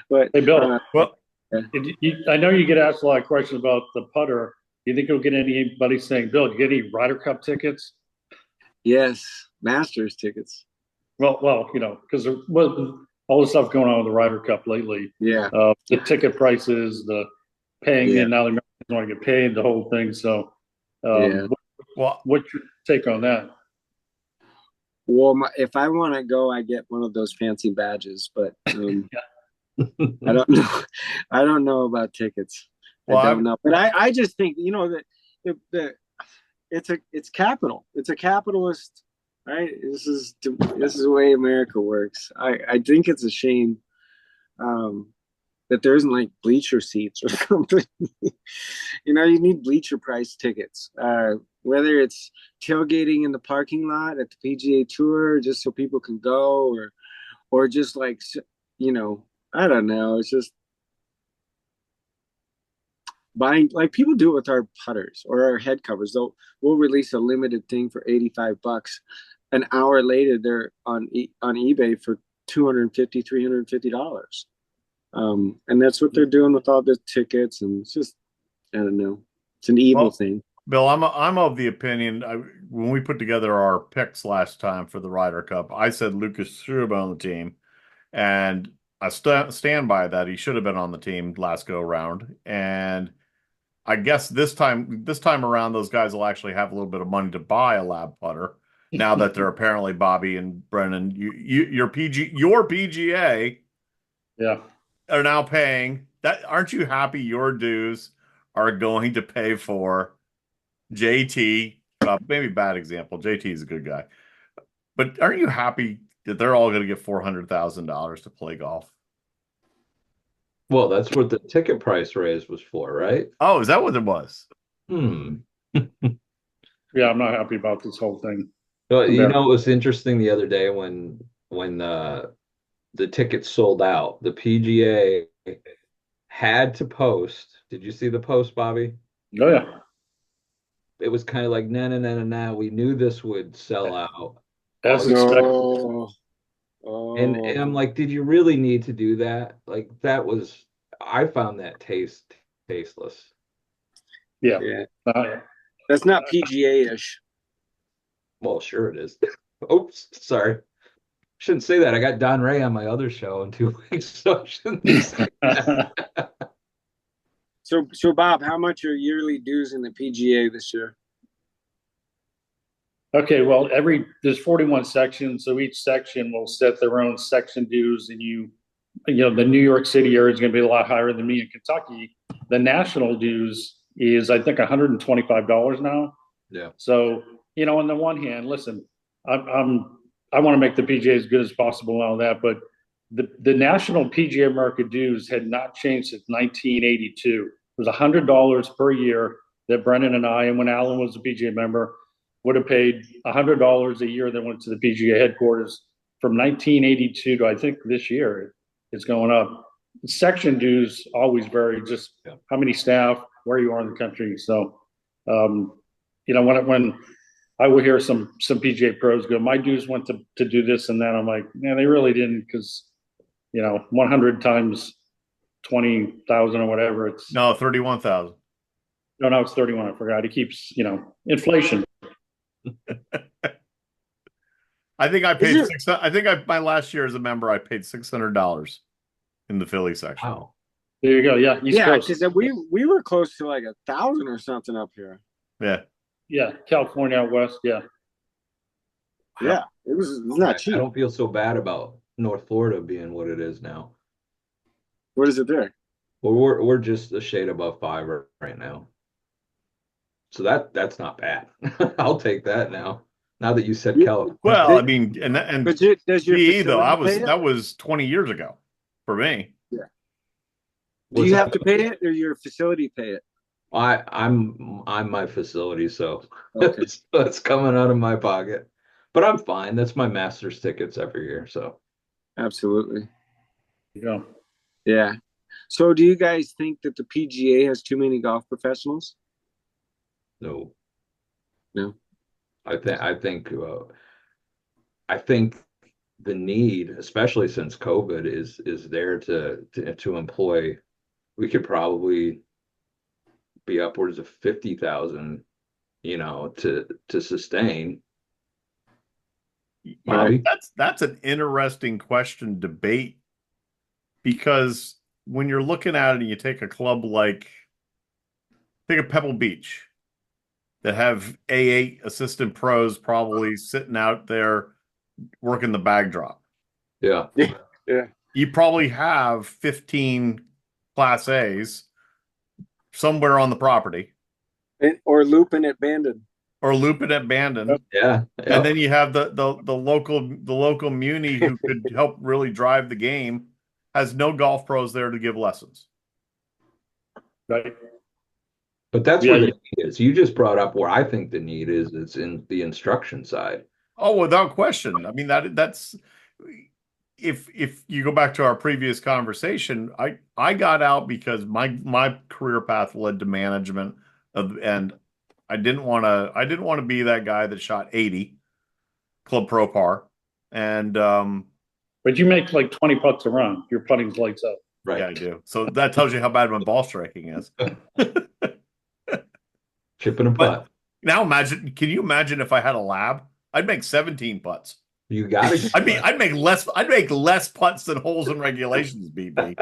But Hey, Bill. Well, I know you get asked a lot of questions about the putter. Do you think you'll get anybody saying, Bill, do you get any Ryder Cup tickets? Yes, Masters tickets. Well, because there was all the stuff going on with the Ryder Cup lately. Yeah. The ticket prices, the paying Yeah. in, now the Americans want to get paid, the whole thing. So, Yeah. what's your take on that? Well, if I want to go, I get one of those fancy badges, but I don't know. I don't know about tickets. Well, I don't know, but I just think that it's capital. It's a capitalist, right? This is the way America works. I think it's a shame that there isn't like bleacher seats or something. You need bleacher price tickets. Whether it's tailgating in the parking lot at the PGA Tour, just so people can go, or just like, I don't know. It's just buying, like people do it with our putters or our head covers. We'll release a limited thing for $85. An hour later, they're on eBay for $250, $350. And that's what they're doing with all the tickets. And it's just, I don't know. It's an evil thing. Bill, I'm of the opinion, when we put together our picks last time for the Ryder Cup, I said Lucas Schuber on the team. And I stand by that. He should have been on the team last go round. And I guess this time around, those guys will actually have a little bit of money to buy a lab putter. Now that they're apparently Bobby and Brennan, your PGA Yeah. are now paying that. Aren't you happy your dues are going to pay for JT? Maybe bad example. JT is a good guy, but aren't you happy that they're all going to get $400,000 to play golf? Well, that's what the ticket price raise was for, right? Oh, is that what it was? Yeah, I'm not happy about this whole thing. Well, you know, it was interesting the other day when the tickets sold out, the PGA had to post. Did you see the post, Bobby? Oh yeah. It was kind of like, no, no, no, no, no. We knew this would sell out. As expected. And I'm like, did you really need to do that? Like I found that tasteless. Yeah. That's not PGA-ish. Well, sure it is. Oops, sorry. Shouldn't say that. I got Don Ray on my other show in 2 weeks, so I shouldn't say that. So Bob, how much are yearly dues in the PGA this year? Okay, well, there's 41 sections, so each section will set their own section dues, and the New York City area is going to be a lot higher than me in Kentucky. The national dues is, I think, $125 now. Yeah. So, on the one hand, listen, I want to make the PGA as good as possible and all that, but the national PGA market dues had not changed since 1982. It was $100 per year that Brennan and I, and when Alan was a PGA member, would have paid $100 a year that went to the PGA headquarters from 1982 to I think this year it's going up. Section dues always vary, just how many staff, where you are in the country. So, when I would hear some PGA pros go, my dues went to do this and that, I'm like, man, they really didn't, because 100 times 20,000 or whatever, it's 31,000. No, it's 31. I forgot. He keeps, inflation. I think I paid my last year as a member, I paid $600 in the Philly section. Wow. There you go. Yeah. Because we were close to like 1,000 or something up here. Yeah. Yeah. California out west. Yeah. Yeah. It's not cheap. I don't feel so bad about North Florida being what it is now. What is it there? Well, we're just a shade above 5 right now. So that's not bad. I'll take that now. Now that you said California. Well, I mean, and does your PE though, facility that was 20 years ago for me. Yeah. Do you have to pay it, or your facility pay it? I'm my facility, so okay. it's coming out of my pocket. But I'm fine. That's my master's tickets every year. So absolutely. Yeah. Yeah. So do you guys think that the PGA has too many golf professionals? No. I think the need, especially since COVID, is there to employ. We could probably be upwards of 50,000, to sustain. Bobby? That's an interesting question debate, because when you're looking at it and you take a club like Pebble Beach that have A8 assistant pros probably sitting out there working the bag drop. Yeah. You probably have 15 Class A's somewhere on the property. Or looping at Bandon. Yeah. And then you have the local muni who could help really drive the game, has no golf pros there to give lessons. Right. But that's where the need is. You just brought up where I think the need is. It's in the instruction side. Oh, without question. I mean, that's if you go back to our previous conversation, I got out because my career path led to management and I didn't want to be that guy that shot 80 club pro par. And but you make like 20 putts a run. Your putting's lights up. Right. Yeah, I do. So that tells you how bad my ball striking is. Chipping a putt. Now can you imagine if I had a lab? I'd make 17 putts. You got to. I mean, I'd make less putts than holes in regulations, BB.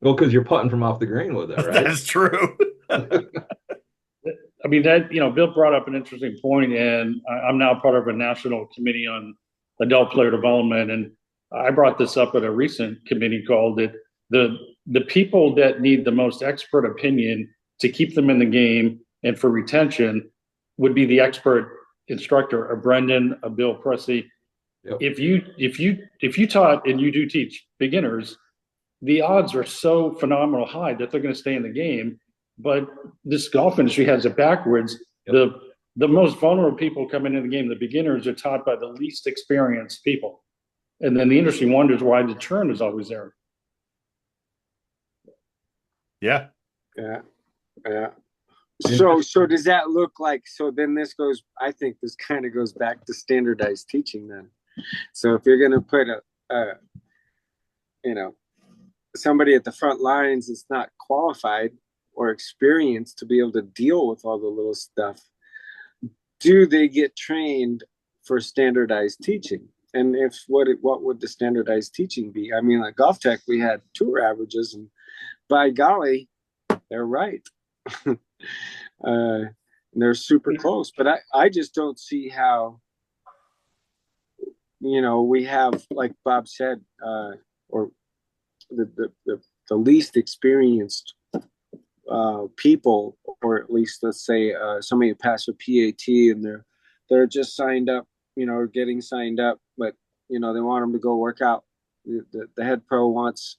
Well, because you're putting from off the green with it, right? That is true. I mean, that, Bill brought up an interesting point, and I'm now part of a national committee on adult player development. And I brought this up at a recent committee called it the people that need the most expert opinion to keep them in the game and for retention would be the expert instructor, a Brendan, a Bill Presse. Yep. If you taught, and you do teach beginners, the odds are so phenomenal high that they're going to stay in the game. But this golf industry has it backwards. Yep. The most vulnerable people coming into the game, the beginners, are taught by the least experienced people. And then the industry wonders why the churn is always there. Yeah. So does that look like, so then this goes, I think this kind of goes back to standardized teaching then. So if you're going to put somebody at the front lines that's not qualified or experienced to be able to deal with all the little stuff, do they get trained for standardized teaching? And if what would the standardized teaching be? I mean, like Golf Tech, we had tour averages, and by golly, they're right. They're super close, but I just don't see how, we have, like Bob said, or the least experienced people, or at least let's say somebody who passed a PAT and they're just signed up, getting signed up, but they want them to go work out. The head pro wants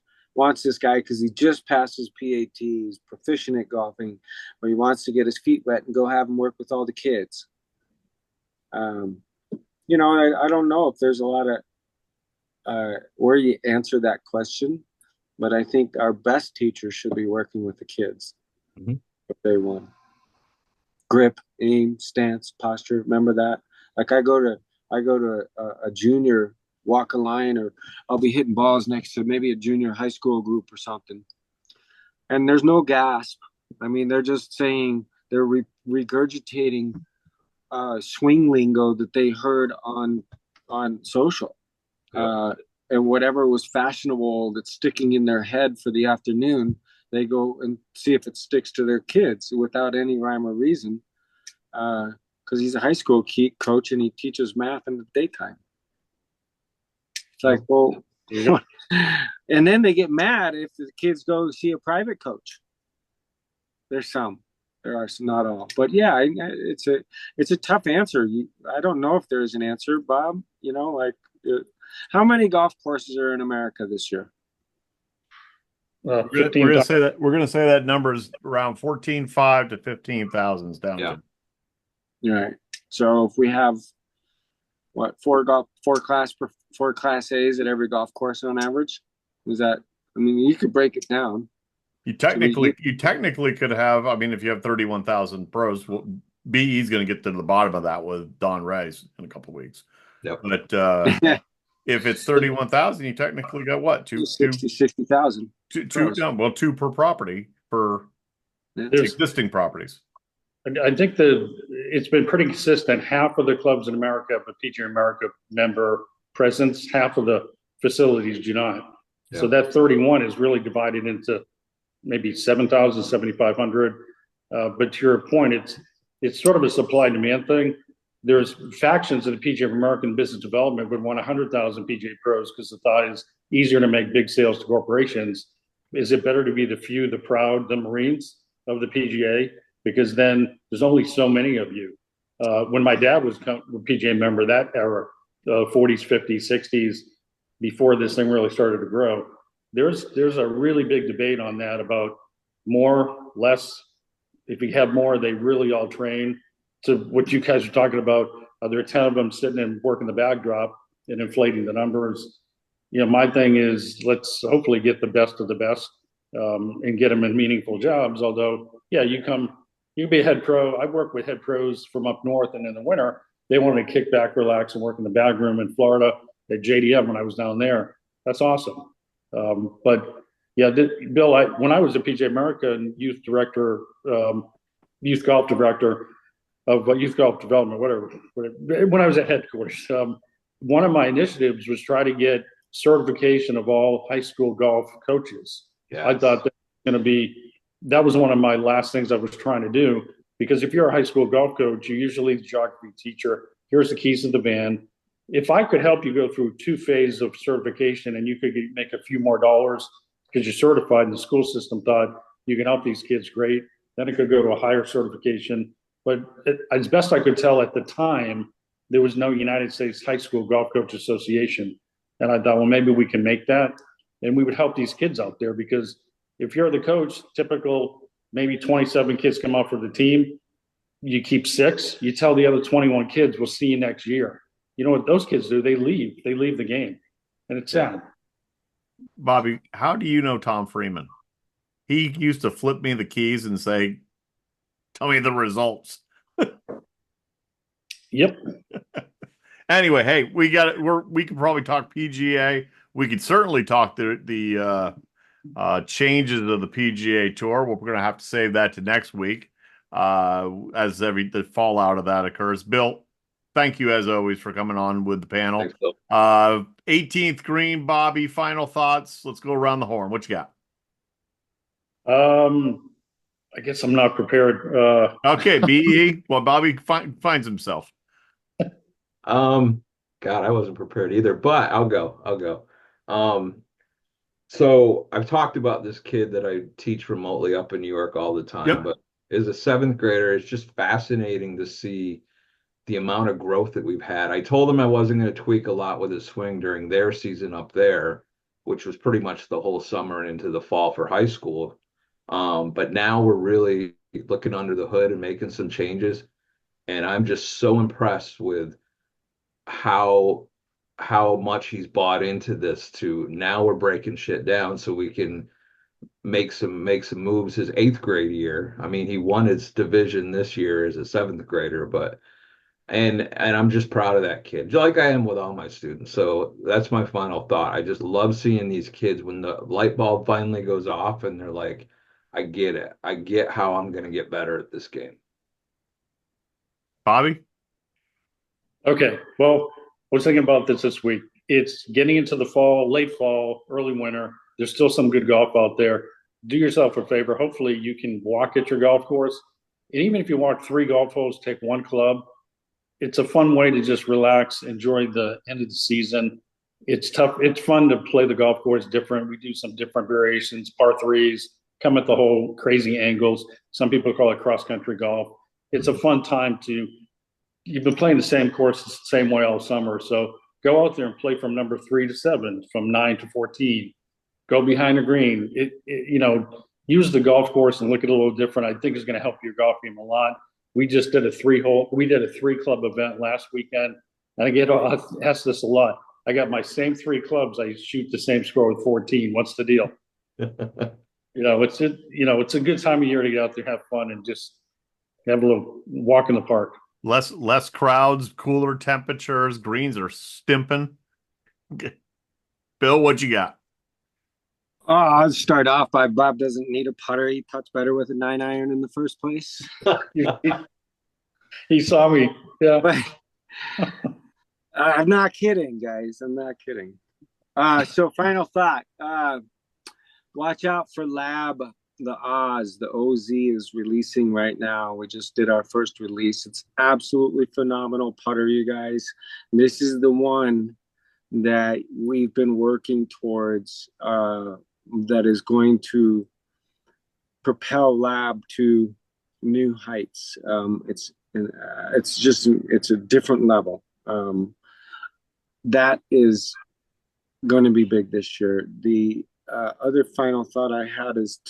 this guy because he just passed his PAT, he's proficient at golfing, but he wants to get his feet wet and go have him work with all the kids. I don't know if there's a lot of where you answer that question, but I think our best teachers should be working with the kids. Mm-hmm. If they want grip, aim, stance, posture. Remember that? Like I go to a junior walk a line, or I'll be hitting balls next to maybe a junior high school group or something, and there's no gasp. I mean, they're just saying, they're regurgitating swing lingo that they heard on social. Yep. And whatever was fashionable that's sticking in their head for the afternoon, they go and see if it sticks to their kids without any rhyme or reason. Because he's a high school coach and he teaches math in the daytime. It's like, well, and then they get mad if the kids go see a private coach. There are some, not all, but yeah, it's a tough answer. I don't know if there's an answer, Bob. How many golf courses are in America this year? We're going to say that number is around 14,500 to 15,000 down. Yeah. Right. So if we have four class A's at every golf course on average, is that? I mean, you could break it down. You technically could have. I mean, if you have 31,000 pros, BE is going to get to the bottom of that with Don Ray's in a couple of weeks. Yep. But if it's 31,000, you technically got what? 60,000. Two per property for existing properties. I think it's been pretty consistent. Half of the clubs in America have a PGA America member presence. Half of the facilities do not. Yeah. So that 31 is really divided into maybe 7,000, 7,500. But to your point, it's sort of a supply and demand thing. There's factions of the PGA of American business development would want 100,000 PGA pros because the thought is easier to make big sales to corporations. Is it better to be the few, the proud, the Marines of the PGA? Because then there's only so many of you. When my dad was a PGA member, that era, 40s, 50s, 60s, before this thing really started to grow, there's a really big debate on that about more, less. If you have more, they really all train. To what you guys are talking about, there are 10 of them sitting and working the backdrop and inflating the numbers. My thing is, let's hopefully get the best of the best and get them in meaningful jobs. Although, yeah, you can be a head pro. I've worked with head pros from up north, and in the winter, they want to kick back, relax, and work in the bag room in Florida at JDM when I was down there. That's awesome. But yeah, Bill, when I was a PGA America and youth director, youth golf director, of youth golf development, whatever. When I was at headquarters, one of my initiatives was try to get certification of all high school golf coaches. Yes. I thought that was one of my last things I was trying to do, because if you're a high school golf coach, you're usually the geography teacher. Here's the keys to the van. If I could help you go through 2 phases of certification and you could make a few more dollars because you're certified and the school system thought you can help these kids, great. Then it could go to a higher certification. But as best I could tell at the time, there was no United States High School Golf Coach Association. And I thought, well, maybe we can make that. And we would help these kids out there, because if you're the coach, typical, maybe 27 kids come out for the team. You keep 6, you tell the other 21 kids, we'll see you next year. You know what those kids do? They leave the game. And it's sad. Bobby, how do you know Tom Freeman? He used to flip me the keys and say, tell me the results. Yep. Anyway, hey, we can probably talk PGA. We could certainly talk the changes of the PGA Tour. We're going to have to save that to next week as the fallout of that occurs. Bill, thank you as always for coming on with the panel. Thanks, Bill. 18th green, Bobby, final thoughts. Let's go around the horn. What you got? I guess I'm not prepared. Okay, BE. Well, Bobby finds himself. God, I wasn't prepared either, but I'll go. So I've talked about this kid that I teach remotely up in New York all the time, Yep. but as a 7th grader, it's just fascinating to see the amount of growth that we've had. I told him I wasn't going to tweak a lot with his swing during their season up there, which was pretty much the whole summer and into the fall for high school. But now we're really looking under the hood and making some changes. And I'm just so impressed with how much he's bought into this. To now we're breaking shit down so we can make some moves his 8th grade year. I mean, he won his division this year as a 7th grader, but and I'm just proud of that kid, like I am with all my students. So that's my final thought. I just love seeing these kids when the light bulb finally goes off and they're like, I get it. I get how I'm going to get better at this game. Bobby? Okay. Well, I was thinking about this week. It's getting into the fall, late fall, early winter. There's still some good golf out there. Do yourself a favor. Hopefully you can walk at your golf course. And even if you walk 3 golf holes, take 1 club, it's a fun way to just relax, enjoy the end of the season. It's tough. It's fun to play the golf course different. We do some different variations, par 3s, come at the whole crazy angles. Some people call it cross-country golf. It's a fun time you've been playing the same course the same way all summer. So go out there and play from number 3 to 7, from 9 to 14. Go behind the green. Use the golf course and look at it a little different. I think it's going to help your golf game a lot. We just did a 3-club event last weekend. And I get asked this a lot. I got my same 3 clubs. I shoot the same score with 14. What's the deal? It's a good time of year to get out there, have fun, and just have a little walk in the park. Less crowds, cooler temperatures, greens are stimping. Bill, what you got? I'll start off by Bob doesn't need a putter. He puts better with a 9-iron in the first place. He saw me. Yeah. But, I'm not kidding, guys. I'm not kidding. So final thought. Watch out for L.A.B. The Oz. The OZ is releasing right now. We just did our first release. It's absolutely phenomenal putter, you guys. This is the one that we've been working towards that is going to propel L.A.B. to new heights. It's a different level. That is going to be big this year. The other final thought I had is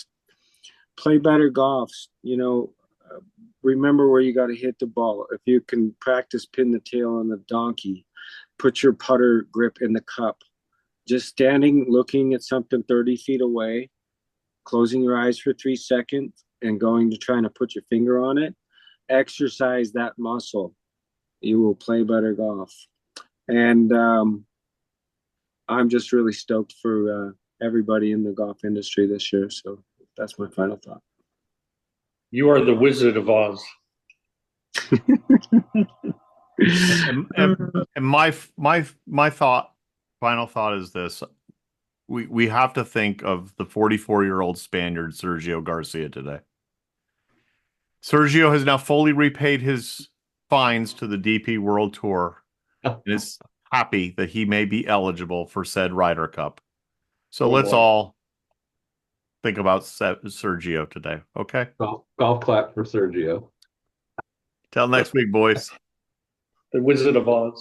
play better golf. Remember where you got to hit the ball. If you can practice pin the tail on the donkey, put your putter grip in the cup. Just standing, looking at something 30 feet away, closing your eyes for 3 seconds and going to trying to put your finger on it. Exercise that muscle. You will play better golf. And I'm just really stoked for everybody in the golf industry this year. So that's my final thought. You are the Wizard of Oz. And my final thought is this: we have to think of the 44-year-old Spaniard Sergio Garcia today. Sergio has now fully repaid his fines to the DP World Tour and is happy that he may be eligible for said Ryder Cup. So let's all think about Sergio today, okay? Golf clap for Sergio. Till next week, boys. The Wizard of Oz.